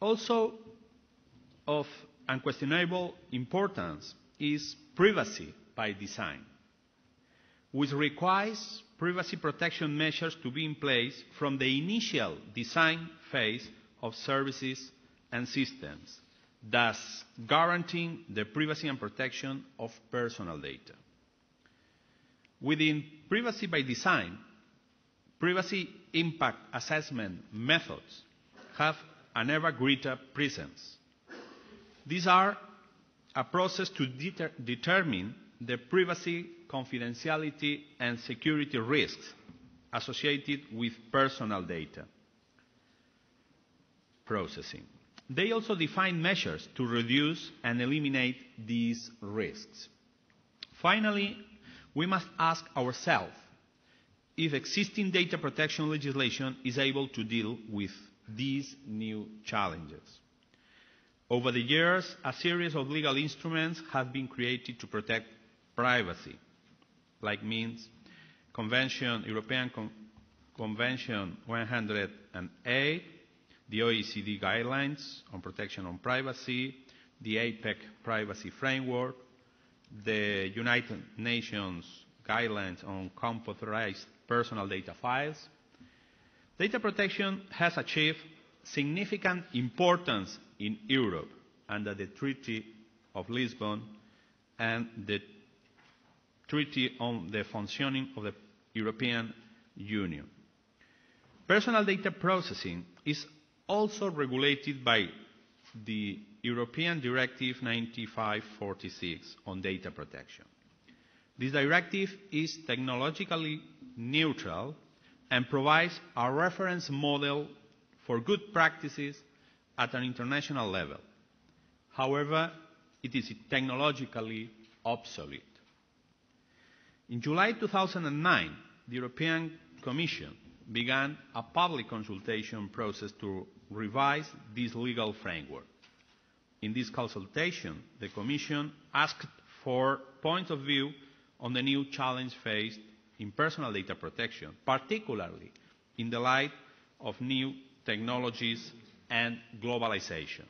Also of unquestionable importance is privacy by design, which requires privacy protection measures to be in place from the initial design phase of services and systems, thus guaranteeing the privacy and protection of personal data. Within privacy by design, privacy impact assessment methods have an ever greater presence. These are a process to determine the privacy, confidentiality, and security risks associated with personal data processing. They also define measures to reduce and eliminate these risks. Finally, we must ask ourselves if existing data protection legislation is able to deal with these new challenges. Over the years, a series of legal instruments have been created to protect privacy, like means European Convention 108, the OECD Guidelines on Protection on Privacy, the APEC Privacy Framework, the United Nations Guidelines on Computerized Personal Data Files. Data protection has achieved significant importance in Europe under the Treaty of Lisbon and the Treaty on the Functioning of the European Union. Personal data processing is also regulated by the European Directive 95/46 on data protection. This directive is technologically neutral and provides a reference model for good practices at an international level. However, it is technologically obsolete. In July 2009, the European Commission began a public consultation process to revise this legal framework. In this consultation, the Commission asked for points of view on the new challenge faced in personal data protection, particularly in the light of new technologies and globalization.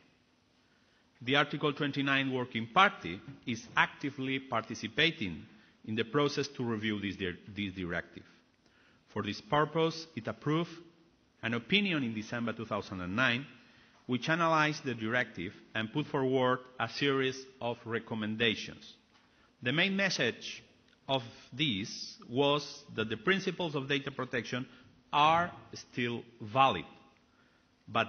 The Article 29 Working Party is actively participating in the process to review this directive. For this purpose, it approved an opinion in December 2009 which analyzed the directive and put forward a series of recommendations. The main message of this was that the principles of data protection are still valid, but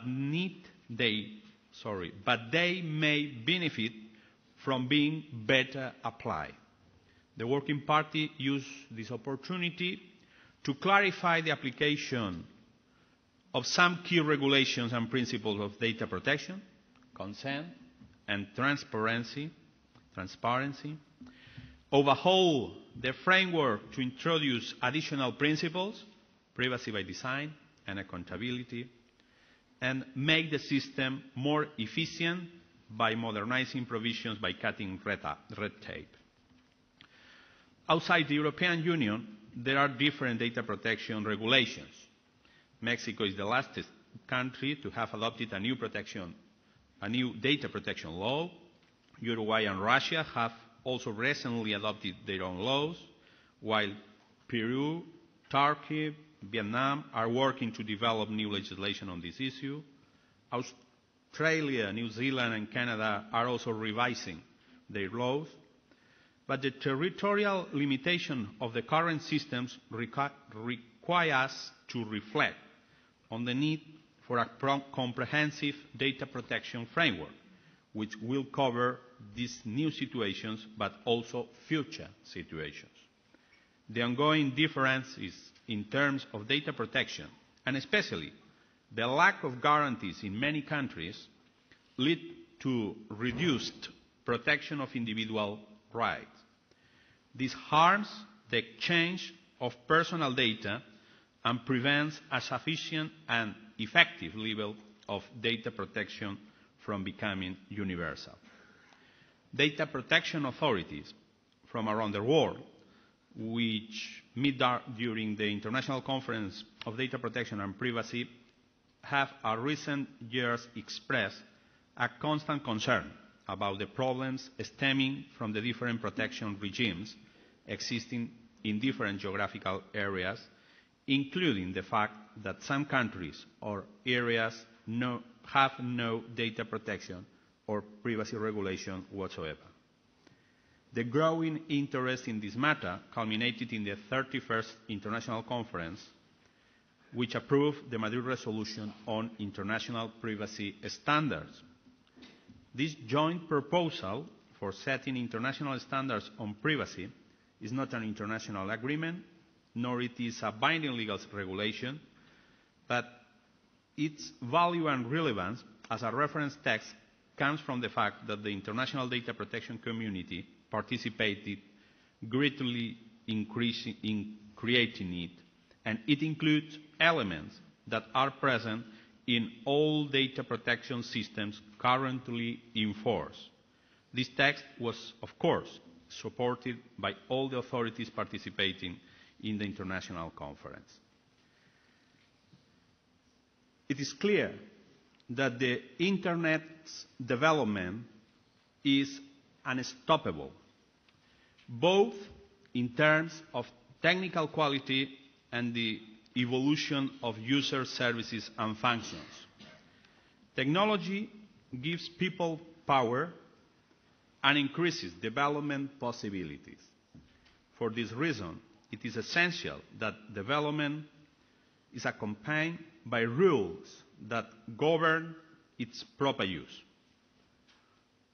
they may benefit from being better applied. The Working Party used this opportunity to clarify the application of some key regulations and principles of data protection, consent, and transparency, overhaul the framework to introduce additional principles, privacy by design and accountability, and make the system more efficient by modernizing provisions by cutting red tape. Outside the European Union, there are different data protection regulations. Mexico is the last country to have adopted a new data protection law. Uruguay and Russia have also recently adopted their own laws, while Peru, Turkey, Vietnam are working to develop new legislation on this issue. Australia, New Zealand, and Canada are also revising their laws. But the territorial limitation of the current systems require us to reflect on the need for a comprehensive data protection framework, which will cover these new situations, but also future situations. The ongoing differences in terms of data protection, and especially the lack of guarantees in many countries, lead to reduced protection of individual rights. This harms the exchange of personal data and prevents a sufficient and effective level of data protection from becoming universal. Data protection authorities from around the world, which meet during the International Conference of Data Protection and Privacy, have in recent years expressed a constant concern about the problems stemming from the different protection regimes existing in different geographical areas, including the fact that some countries or areas have no data protection or privacy regulation whatsoever. The growing interest in this matter culminated in the 31st International Conference, which approved the Madrid Resolution on International Privacy Standards. This joint proposal for setting international standards on privacy is not an international agreement, nor it is a binding legal regulation, but its value and relevance as a reference text comes from the fact that the international data protection community participated greatly in creating it, and it includes elements that are present in all data protection systems currently in force. This text was, of course, supported by all the authorities participating in the international conference. It is clear that the Internet's development is unstoppable, both in terms of technical quality and the evolution of user services and functions. Technology gives people power and increases development possibilities. For this reason, it is essential that development is accompanied by rules that govern its proper use.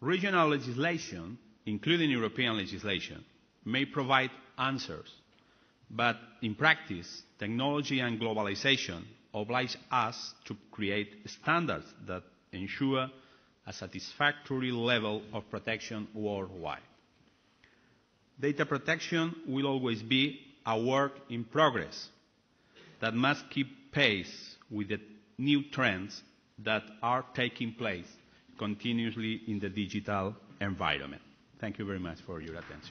Regional legislation, including European legislation, may provide answers, but in practice, technology and globalization oblige us to create standards that ensure a satisfactory level of protection worldwide. Data protection will always be a work in progress that must keep pace with the new trends that are taking place continuously in the digital environment. Thank you very much for your attention.